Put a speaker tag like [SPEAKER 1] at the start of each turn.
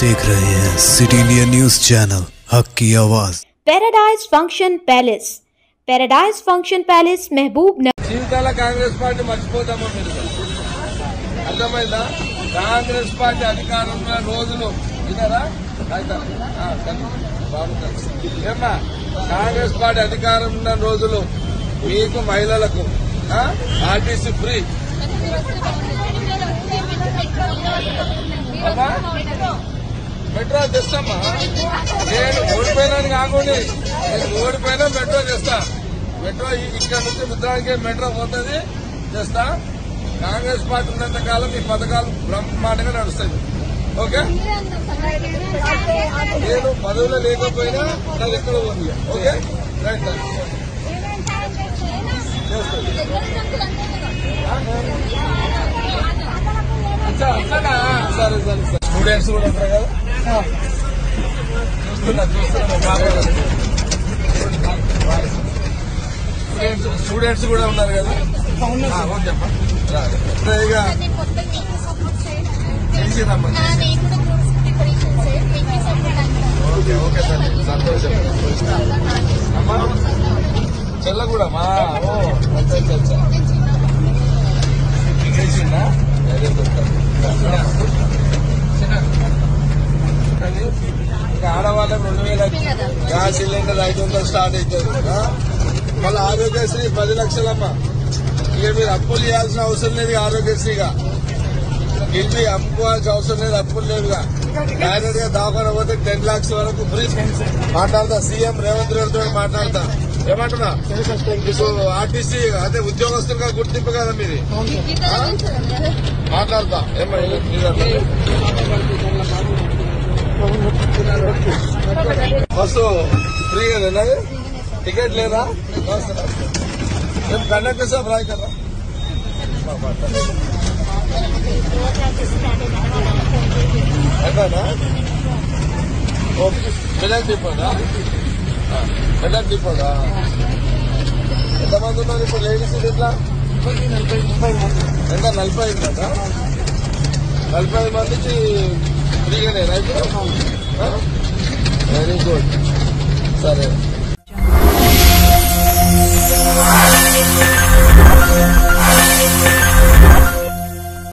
[SPEAKER 1] देख रहे हैं सिटी इंडिया न्यूज चैनल हक की आवाज।
[SPEAKER 2] Paradise function palace, paradise function palace महबूब नगर।
[SPEAKER 3] జీవితాల కాంగ్రెస్ పార్టీ మర్చిపోతామో మీరు అర్థమైందా? కాంగ్రెస్ పార్టీ అధికారంలో రోజులు వినరా? ఏమ్మా, కాంగ్రెస్ పార్టీ అధికారం ఉన్న రోజులు మీకు మహిళలకు ఆర్టీసీ ఫ్రీ. మెట్రో తెస్తామా? నేను ఓడిపోయినాను కాకుండా నేను ఓడిపోయినా మెట్రో తెస్తా. మెట్రో ఇక్కడ నుంచి ముద్రానికి మెట్రో పోతుంది, చేస్తా. కాంగ్రెస్ పార్టీ ఉన్నంత కాలం ఈ పథకాలు బ్రహ్మాండంగా నడుస్తాయి. ఓకే, నేను పదవిలో లేకపోయినా నాది ఎక్కడ ఉంది. Okay, right sir. అట్లా సరే సరే సార్. స్టూడెంట్స్ కూడా ఉంటారు కదా, స్టూడెంట్స్ కూడా ఉన్నారు కదా. చేసిందమ్మా. ఓకే ఓకే సార్, సంతోషం. అమ్మా చెల్లగూడమ్మా, చేసిందా? ఆడవాళ్ళకి 2000 గ్యాస్ సిలిండర్ 500 స్టార్ట్ అవుతుంది. మళ్ళీ ఆరోగ్యశ్రీ 10 లక్షలమ్మా. ఇక మీరు అప్పులు చేయాల్సిన అవసరం లేదు. ఆరోగ్యశ్రీగా గెలిపి అమ్ముకోవాల్సిన అవసరం లేదు, అప్పులు లేదుగా. డైరెక్ట్ గా దవాఖాన పోతే 10 lakhs వరకు ఫ్రీ. మాట్లాడతా, సీఎం రేవంత్ రెడ్డితో మాట్లాడతా. ఏమంటున్నా? ఇప్పుడు ఆర్టీసీ అదే ఉద్యోగస్తులుగా గుర్తింపు కదా మీరు. మాట్లాడతా. బస్సు ఫ్రీ కదా, టికెట్ లేదా? కండక్టర్ సాబ్ రాయ్ కదా. ఎట్లానా? మెదక్ డిపోదా? మెదక్ డిపోదా? ఎంతమంది ఉన్నారు ఇప్పుడు లేడీస్? ఎట్లా ఎంత? 45 కదా. 45 మందికి ఫ్రీగానే రైతు. వెరీ గుడ్, సరే.